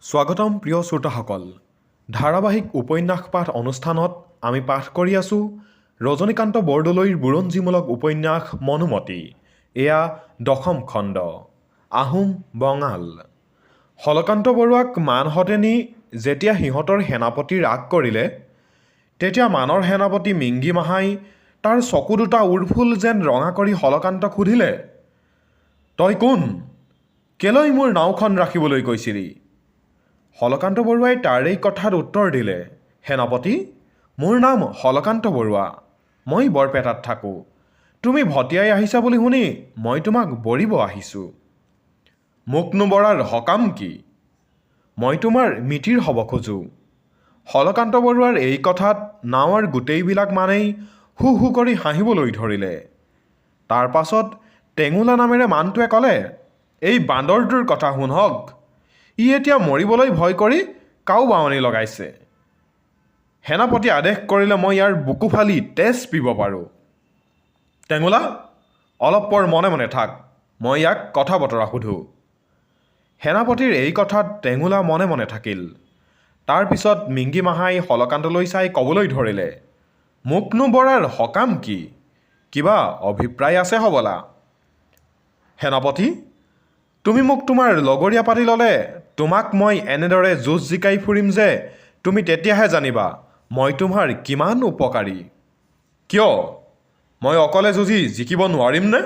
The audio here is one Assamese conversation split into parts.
স্বাগতম প্ৰিয় শ্ৰোতাসকল। ধাৰাবাহিক উপন্যাস পাঠ অনুষ্ঠানত আমি পাঠ কৰি আছোঁ ৰজনীকান্ত বৰদলৈৰ বুৰঞ্জীমূলক উপন্যাস মনোমতী। এয়া ১০ম খণ্ড, আহোম বঙাল। হলকান্ত বৰুৱাক মানহঁতে নি যেতিয়া সিহঁতৰ সেনাপতি ৰাগ কৰিলে, তেতিয়া মানৰ সেনাপতি মিংগি মাহাই তাৰ চকু দুটা উৰফুল যেন ৰঙা কৰি হলকান্তক সুধিলে, তই কোন? কেলৈ মোৰ নাওখন ৰাখিবলৈ কৈছিলি? হলকান্ত বৰুৱাই তাৰ এই কথাত উত্তৰ দিলে, সেনাপতি, মোৰ নাম হলকান্ত বৰুৱা। মই বৰপেটাত থাকোঁ। তুমি ভটিয়াই আহিছা বুলি শুনি মই তোমাক বৰিব আহিছোঁ। মোকনো বৰাৰ সকাম কি? মই তোমাৰ মিতিৰ হ'ব খোজোঁ। হলকান্ত বৰুৱাৰ এই কথাত নাৱৰ গোটেইবিলাক মানেই হু হু কৰি হাঁহিবলৈ ধৰিলে। তাৰ পাছত টেঙুলা নামেৰে মানটোৱে ক'লে, এই বান্দৰটোৰ কথা শুনক। ই এতিয়া মৰিবলৈ ভয় কৰি কাও বাৱনী লগাইছে। সেনাপতি আদেশ কৰিলে মই ইয়াৰ বুকু ফালি তেজ পিব পাৰোঁ। টেঙুলা, অলপ পৰ মনে মনে থাক, মই ইয়াক কথা বতৰা সোধোঁ। সেনাপতিৰ এই কথাত টেঙুলা মনে মনে থাকিল। তাৰ পিছত মিংগি মাহাই হলকান্তলৈ চাই ক'বলৈ ধৰিলে, মোকনো বৰাৰ সকাম কি? কিবা অভিপ্ৰায় আছে হ'বলা। সেনাপতি, তুমি মোক তোমাৰ লগৰীয়া পাতি ল'লে তোমাক মই এনেদৰে যুঁজ জিকাই ফুৰিম যে তুমি তেতিয়াহে জানিবা মই তোমাৰ কিমান উপকাৰী। কিয়? মই অকলে যুঁজি জিকিব নোৱাৰিমনে?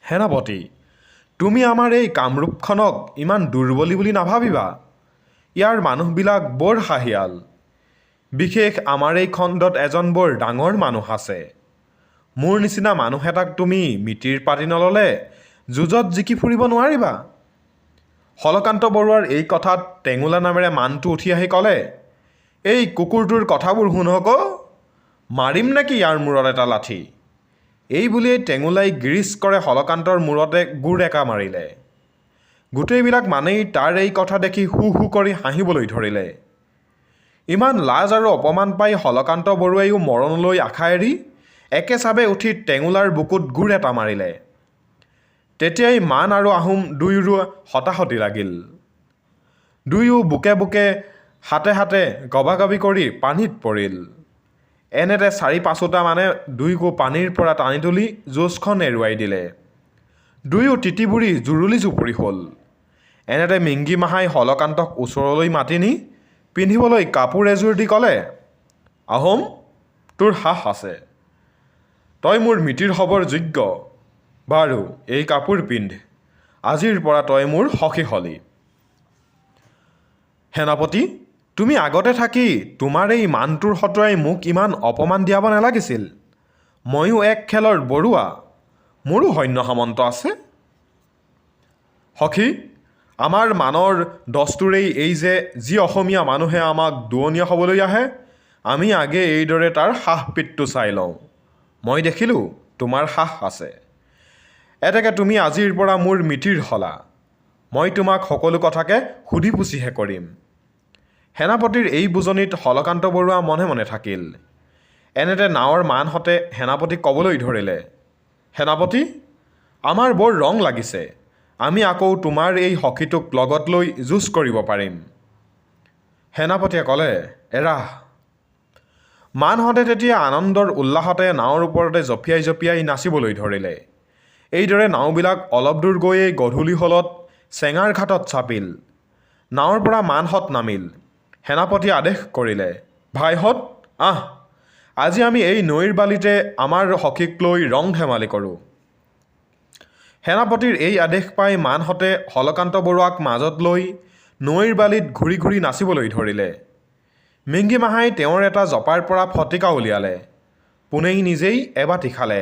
সেনাপতি, তুমি আমাৰ এই কামৰূপখনক ইমান দুৰ্বলী বুলি নাভাবিবা। ইয়াৰ মানুহবিলাক বৰ হাঁহিয়াল। বিশেষ আমাৰ এই খণ্ডত এজন বৰ ডাঙৰ মানুহ আছে। মোৰ নিচিনা মানুহ এটাক তুমি মিতিৰ পাতি নল'লে যুঁজত জিকি ফুৰিব নোৱাৰিবা। হলকান্ত বৰুৱাৰ এই কথাত টেঙুলা নামেৰে মানটো উঠি আহি ক'লে, এই কুকুৰটোৰ কথাবোৰ শুনক, মাৰিম নেকি ইয়াৰ মূৰত এটা লাঠি? এই বুলিয়েই টেঙুলাই গিৰিচ কৰে হলকান্তৰ মূৰতে গোৰ একা মাৰিলে। গোটেইবিলাক মানেই তাৰ এই কথা দেখি হু হু কৰি হাঁহিবলৈ ধৰিলে। ইমান লাজ আৰু অপমান পাই হলকান্ত বৰুৱাইও মৰণলৈ আশা এৰি একেচাবে উঠি টেঙুলাৰ বুকুত গোৰ এটা মাৰিলে। তেতিয়াই মান আৰু আহোম দুয়োৰো হতাহতি লাগিল। দুয়ো বুকে বুকে হাতে হাতে গবাগবি কৰি পানীত পৰিল। এনেতে ৪-৫টা মানে দুয়োকো পানীৰ পৰা টানি তুলি যুঁজখন এৰুৱাই দিলে। দুয়ো তিতিবুৰি জুৰুলি জুপুৰি হ'ল। এনেতে মিংগি মাহাই হলকান্তক ওচৰলৈ মাতি নি পিন্ধিবলৈ কাপোৰ এযোৰ দি ক'লে, আহোম, তোৰ সাহ আছে। তই মোৰ মিতিৰ হ'বৰ যোগ্য। বাৰু এই কাপোৰ পিন্ধ। আজিৰ পৰা তই মোৰ সখী হলি। সেনাপতি, তুমি আগতে থাকি তোমাৰ এই মানটোৰ হতুৱাই মোক ইমান অপমান দিয়াব নালাগিছিল। ময়ো এক খেলৰ বৰুৱা, মোৰো সৈন্য সামন্ত আছে। সখী, আমাৰ মানৰ দস্তুৰেই এই যে যি অসমীয়া মানুহে আমাক দুৱনীয়া হ'বলৈ আহে, আমি আগে এইদৰে তাৰ সাহ পিতটো চাই লওঁ। মই দেখিলোঁ তোমাৰ সাহ আছে। এতেকে তুমি আজিৰ পৰা মোৰ মিতিৰ হলা। মই তোমাক সকলো কথাকে সুধি পুচিহে কৰিম। সেনাপতিৰ এই বুজনিত হলকান্ত বৰুৱা মনে মনে থাকিল। এনেতে নাৱৰ মানহঁতে সেনাপতিক ক'বলৈ ধৰিলে, সেনাপতি, আমাৰ বৰ ৰং লাগিছে। আমি আকৌ তোমাৰ এই সখীটোক লগত লৈ যুঁজ কৰিব পাৰিম। সেনাপতিয়ে ক'লে, এৰা। মানহঁতে তেতিয়া আনন্দৰ উল্লাসতে নাৱৰ ওপৰতে জঁপিয়াই জঁপিয়াই নাচিবলৈ ধৰিলে। এইদৰে নাওবিলাক অলপ দূৰ গৈয়েই গধূলি হ'লত চেঙাৰ ঘাটত চাপিল। নাৱৰ পৰা মানহঁত নামিল। সেনাপতিয়ে আদেশ কৰিলে, ভাইহঁত, আহ, আজি আমি এই নৈৰ বালিতে আমাৰ সখীক লৈ ৰং ধেমালি কৰোঁ। সেনাপতিৰ এই আদেশ পাই মানহঁতে হলকান্ত বৰুৱাক মাজত লৈ নৈৰ বালিত ঘূৰি ঘূৰি নাচিবলৈ ধৰিলে। মিংগি মাহাই তেওঁৰ এটা জপাৰ পৰা ফটিকা উলিয়ালে। পোনেই নিজেই এবাটি খালে।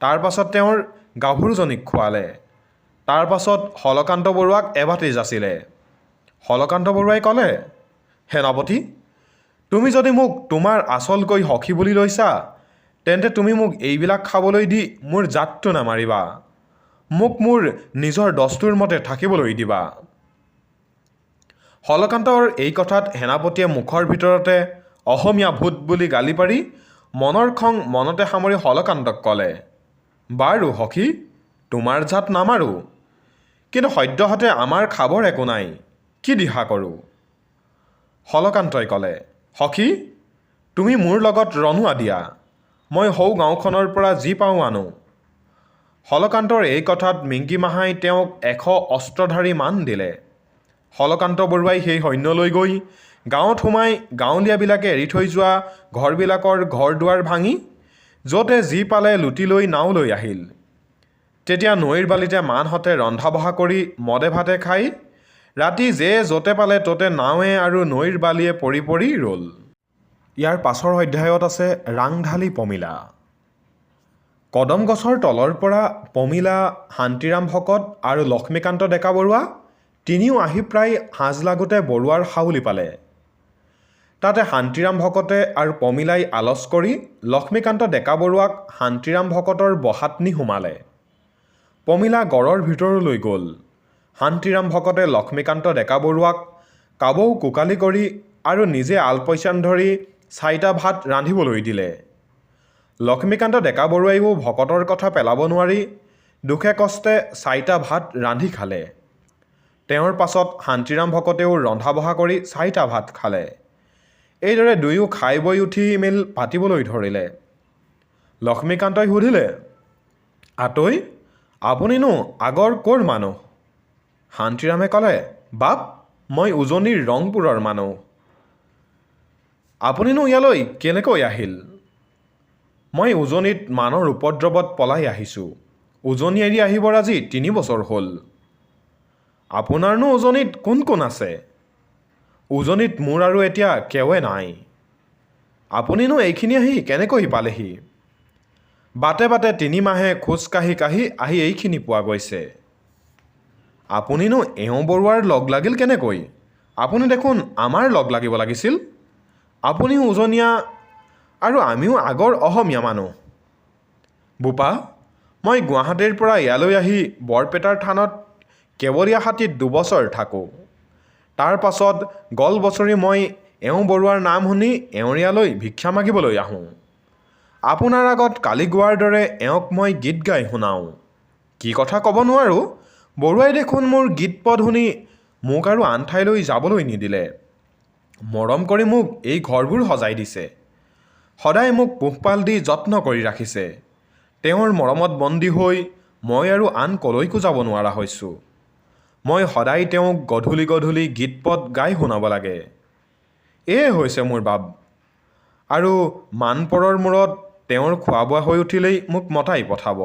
তাৰ পাছত তেওঁৰ গাভৰুজনীক খোৱালে। তাৰ পাছত হলকান্ত বৰুৱাক এবাটি যাচিলে। হলকান্ত বৰুৱাই ক'লে, সেনাপতি, তুমি যদি মোক তোমাৰ আচলকৈ সখী বুলি লৈছা, তেন্তে তুমি মোক এইবিলাক খাবলৈ দি মোৰ জাতটো নামাৰিবা। মোক মোৰ নিজৰ দস্তুৰ মতে থাকিবলৈ দিবা। হলকান্তৰ এই কথাত সেনাপতিয়ে মুখৰ ভিতৰতে অসমীয়া ভূত বুলি গালি পাৰি মনৰ খং মনতে সামৰি হলকান্তক ক'লে, বাৰু সখী, তোমাৰ জাত নামাৰোঁ, কিন্তু সদ্যহতে আমাৰ খাবৰ একো নাই। কি দিহা কৰোঁ? হলকান্তই ক'লে, সখী, তুমি মোৰ লগত ৰণুৱা দিয়া, মই সৌ গাঁওখনৰ পৰা যি পাওঁ আনো। হলকান্তৰ এই কথাত মিংকিমাহাই তেওঁক 100 অস্ত্ৰধাৰী মান দিলে। হলকান্ত বৰুৱাই সেই সৈন্য লৈ গৈ গাঁৱত সোমাই গাঁৱলীয়াবিলাকে এৰি থৈ যোৱা ঘৰবিলাকৰ ঘৰ দুৱাৰ ভাঙি য'তে যি পালে লুটি লৈ নাও লৈ আহিল। তেতিয়া নৈৰ বালিতে মানহঁতে ৰন্ধা বঢ়া কৰি মদে ভাতে খাই ৰাতি যে য'তে পালে ত'তে নাৱে আৰু নৈৰ বালিয়ে পৰি পৰি ৰ'ল। ইয়াৰ পাছৰ অধ্যায়ত আছে ৰাংঢালী পমিলা। কদম গছৰ তলৰ পৰা পমিলা, শান্তিৰাম ভকত আৰু লক্ষ্মীকান্ত ডেকা বৰুৱা তিনিও আহি প্ৰায় সাঁজ লাগোতে বৰুৱাৰ হাউলি পালে। তাতে শান্তিৰাম ভকতে আৰু পমিলাই আলচ কৰি লক্ষ্মীকান্ত ডেকা বৰুৱাক শান্তিৰাম ভকতৰ বহাত নি সোমালে। পমিলা গড়ৰ ভিতৰলৈ গ'ল। শান্তিৰাম ভকতে লক্ষ্মীকান্ত ডেকা বৰুৱাক কাবৌ কোকালি কৰি আৰু নিজে আলপৈচান ধৰি 4টা ভাত ৰান্ধিবলৈ দিলে। লক্ষ্মীকান্ত ডেকা বৰুৱাইও ভকতৰ কথা পেলাব নোৱাৰি দুখে কষ্টে 4টা ভাত ৰান্ধি খালে। তেওঁৰ পাছত শান্তিৰাম ভকতেও ৰন্ধা বঢ়া কৰি 4টা ভাত খালে। এইদৰে দুয়ো খাই বৈ উঠি মেল পাতিবলৈ ধৰিলে। লক্ষ্মীকান্তই সুধিলে, আতৈ, আপুনিনো আগৰ ক'ৰ মানুহ? শান্তিৰামে ক'লে, বাপ, মই উজনিৰ ৰংপুৰৰ মানুহ। আপুনিনো ইয়ালৈ কেনেকৈ আহিল? মই উজনিত মানৰ উপদ্ৰৱত পলাই আহিছোঁ। উজনি এৰি আহিবৰ আজি 3 বছৰ হ'ল। আপোনাৰনো উজনিত কোন কোন আছে? উজনিত মোৰ আৰু এতিয়া কেৱে নাই। আপুনিনো এইখিনি আহি কেনেকৈ পালেহি? বাটে বাটে 3 মাহে খোজ কাঢ়ি কাঢ়ি আহি এইখিনি পোৱা গৈছে। আপুনিনো এওঁ বৰুৱাৰ লগ লাগিল কেনেকৈ? আপুনি দেখোন আমাৰ লগ লাগিব লাগিছিল। আপুনিও উজনীয়া আৰু আমিও আগৰ অসমীয়া মানুহ। বোপা, মই গুৱাহাটীৰ পৰা ইয়ালৈ আহি বৰপেটাৰ থানত কেৱলীয়া হাতীত 2 বছৰ থাকোঁ। তাৰ পাছত গল বছৰি মই এওঁ বৰুৱাৰ নাম শুনি এওঁৰিয়ালৈ ভিক্ষা মাগিবলৈ আহোঁ। আপোনাৰ আগত কালি গোৱাৰ দৰে এওঁক মই গীত গাই শুনাওঁ। কি কথা ক'ব নোৱাৰোঁ, বৰুৱাই দেখোন মোৰ গীত পদ শুনি মোক আৰু আন ঠাইলৈ যাবলৈ নিদিলে। মৰম কৰি মোক এই ঘৰবোৰ সজাই দিছে। সদায় মোক পোহপাল দি যত্ন কৰি ৰাখিছে। তেওঁৰ মৰমত বন্দী হৈ মই আৰু আন কলৈকো যাব নোৱাৰা হৈছোঁ। মই সদায় তেওঁক গধূলি গধূলি গীত পদ গাই শুনাব লাগে। এয়ে হৈছে মোৰ বাপ। আৰু মানপৰৰ মূৰত তেওঁৰ খোৱা বোৱা হৈ উঠিলেই মোক মতাই পঠাব।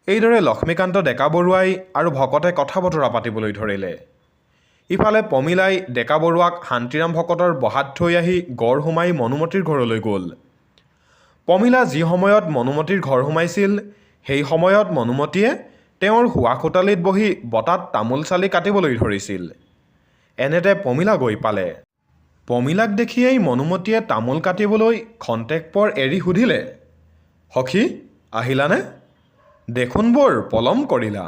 এইদৰে লক্ষ্মীকান্ত ডেকা বৰুৱাই আৰু ভকতে কথা বতৰা পাতিবলৈ ধৰিলে। ইফালে পমিলাই ডেকা বৰুৱাক শান্তিৰাম ভকতৰ বহাত থৈ আহি গড় সোমাই মনুমতীৰ ঘৰলৈ গ'ল। পমিলা যি সময়ত মনুমতীৰ ঘৰ সোমাইছিল সেই সময়ত মনুমতীয়ে তেওঁৰ শোৱা খোটালিত বহি বটাত তামোল চালি কাটিবলৈ ধৰিছিল। এনেতে পমিলা গৈ পালে। পমিলাক দেখিয়েই মনুমতীয়ে তামোল কাটিবলৈ খন্তেক পৰ এৰি সুধিলে, সখী, আহিলানে? দেখোন বৰ পলম কৰিলা।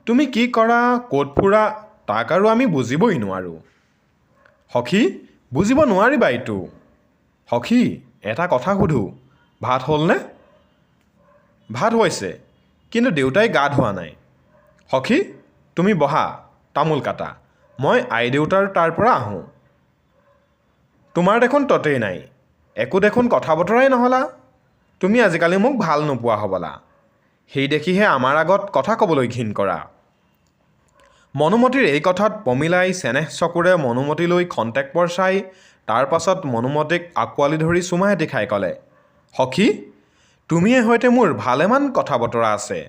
তুমি কি কৰা, ক'ত ফুৰা, তাক আৰু আমি বুজিবই নোৱাৰোঁ। সখী, বুজিব নোৱাৰিবা এইটো। সখী, এটা কথা সুধোঁ, ভাত হ'লনে? ভাত হৈছে, কিন্তু দেউতাই গা ধোৱা নাই। সখী, তুমি বহা, তামোল কাটা, মই আইদেউতাৰ তাৰ পৰা আহোঁ। তোমাৰ দেখোন ততেই নাই, একো দেখোন কথা বতৰাই নহ'লা। তুমি আজিকালি মোক ভাল নোপোৱা হ'বলা। সেই দেখিহে আমাৰ আগত কথা ক'বলৈ ঘিণ কৰা। মনুমতীৰ এই কথাত পমিলাই চেনেহ চকুৰে মনুমতীলৈ খন্তেক পৰ চাই তাৰ পাছত মনুমতীক আঁকোৱালি ধৰি চুমা এটি খাই ক'লে, সখী, তুমিয়ে সৈতে মোৰ ভালেমান কথা বতৰা আছে।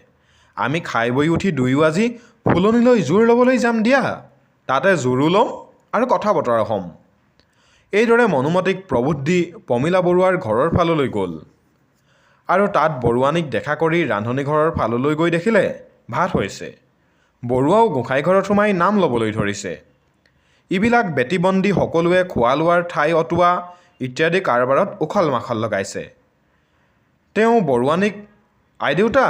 আমি খাই বৈ উঠি দুয়ো আজি ফুলনিলৈ জোৰ ল'বলৈ যাম দিয়া। তাতে জোৰো ল'ম আৰু কথা বতৰা হ'ম। এইদৰে মনুমতীক প্ৰবোধ দি পমিলা বৰুৱাৰ ঘৰৰ ফাললৈ গ'ল। আৰু তাত বৰুৱানীক দেখা কৰি ৰান্ধনীঘৰৰ ফাললৈ গৈ দেখিলে ভাত হৈছে। বৰুৱাও গোঁসাই ঘৰত সোমাই নাম ল'বলৈ ধৰিছে। ইবিলাক বেটীবন্দী সকলোৱে খোৱা লোৱাৰ ঠাই অতোৱা ইত্যাদি কাৰবাৰত উখল মাখল লগাইছে। তেওঁ বৰুৱানীক, আইদেউতা,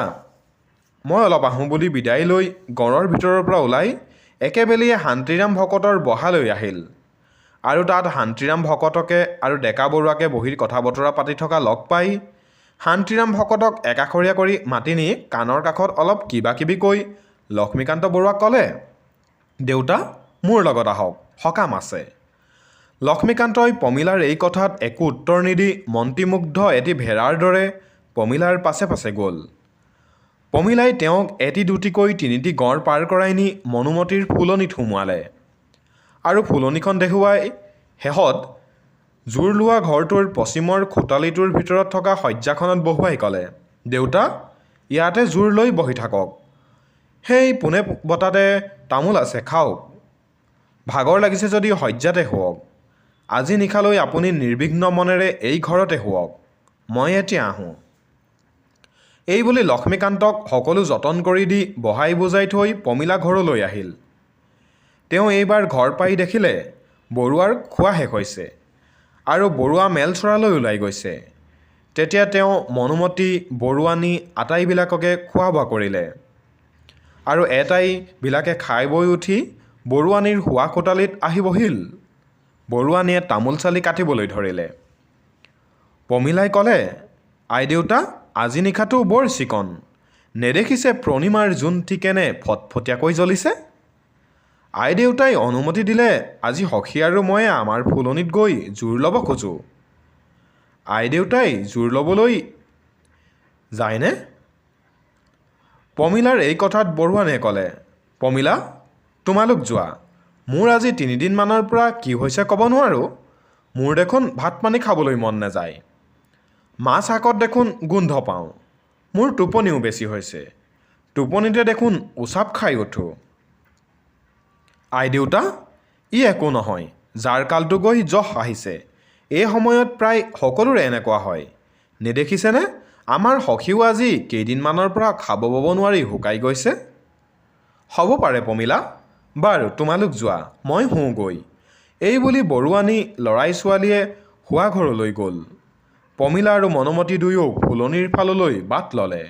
মই অলপ আহোঁ বুলি বিদায় লৈ গড়ৰ ভিতৰৰ পৰা ওলাই একেবেলিয়ে শান্তিৰাম ভকতৰ বহালৈ আহিল। আৰু তাত শান্তিৰাম ভকতকে আৰু ডেকা বৰুৱাকে বহি কথা বতৰা পাতি থকা লগ পাই শান্তিৰাম ভকতক একাষৰীয়া কৰি মাতি নি কাণৰ কাষত অলপ কিবা কিবি কৈ লক্ষ্মীকান্ত বৰুৱাক ক'লে, দেউতা, মোৰ লগত আহক, সকাম আছে। লক্ষ্মীকান্তই পমিলাৰ এই কথাত একো উত্তৰ নিদি মন্ত্ৰীমুগ্ধ এটি ভেড়াৰ দৰে পমিলাৰ পাছে পাছে গ'ল। পমিলাই তেওঁক এটি দুটিকৈ তিনিটি গড় পাৰ কৰাই নি মনোমতীৰ ফুলনিত সুমুৱালে আৰু ফুলনিখন দেখুৱাই শেহত জোৰ লোৱা ঘৰটোৰ পশ্চিমৰ খোটালিটোৰ ভিতৰত থকা শয্যাখনত বহুৱাই ক'লে, দেউতা, ইয়াতে জোৰ লৈ বহি থাকক। সেই পোনে বটাতে তামোল আছে, খাওক। ভাগৰ লাগিছে যদি শয্যাতে শুৱক। আজি নিশালৈ আপুনি নিৰ্বিঘ্ন মনেৰে এই ঘৰতে শুৱক। মই এতিয়া আহোঁ। এই বুলি লক্ষ্মীকান্তক সকলো যতন কৰি দি বহাই বুজাই থৈ পমিলা ঘৰলৈ আহিল। তেওঁ এইবাৰ ঘৰ পাই দেখিলে বৰুৱাৰ খোৱা শেষ হৈছে আৰু বৰুৱা মেল চৰালৈ ওলাই গৈছে। তেতিয়া তেওঁ মনোমতী, বৰুৱানী আটাইবিলাককে খোৱা বোৱা কৰিলে আৰু এটাইবিলাকে খাই বৈ উঠি বৰুৱানীৰ শোৱা কোঠালিত আহি বহিল। বৰুৱানীয়ে তামোল চালি কাটিবলৈ ধৰিলে। পমিলাই ক'লে, আই দেউতা, আজি নিশাটো বৰ চিকন। নেদেখিছে প্ৰণিমাৰ জোনটি কেনে ফটফটীয়াকৈ জ্বলিছে। আই দেউতাই অনুমতি দিলে আজি সখী আৰু মই আমাৰ ফুলনিত গৈ জোৰ ল'ব খোজোঁ। আই দেউতাই জোৰ ল'বলৈ যায়নে? পমিলাৰ এই কথাত বৰুৱানীয়ে ক'লে, পমিলা, তোমালোক যোৱা। মোৰ আজি 3 দিনমানৰ পৰা কি হৈছে ক'ব নোৱাৰোঁ। মোৰ দেখোন ভাত পানী খাবলৈ মন নাযায়। মাছ শাকত দেখোন গোন্ধ পাওঁ। মোৰ টোপনিও বেছি হৈছে। টোপনিতে দেখোন উচাপ খাই উঠোঁ। আই দেউতা, ই একো নহয়। যাৰ কালটো গৈ জহ আহিছে। এই সময়ত প্ৰায় সকলোৰে এনেকুৱা হয়। নেদেখিছেনে? আমাৰ সখীও আজি কেইদিনমানৰ পৰা খাব বব নোৱাৰি শুকাই গৈছে। হ'ব পাৰে পমিলা। বাৰু তোমালোক যোৱা, মই শুওঁগৈ। এই বুলি বৰুৱানী ল'ৰাই ছোৱালীয়ে শোৱা ঘৰলৈ গ'ল। পমিলা আৰু মনোমতী দুয়ো ফুলনিৰ ফাললৈ বাট ল'লে।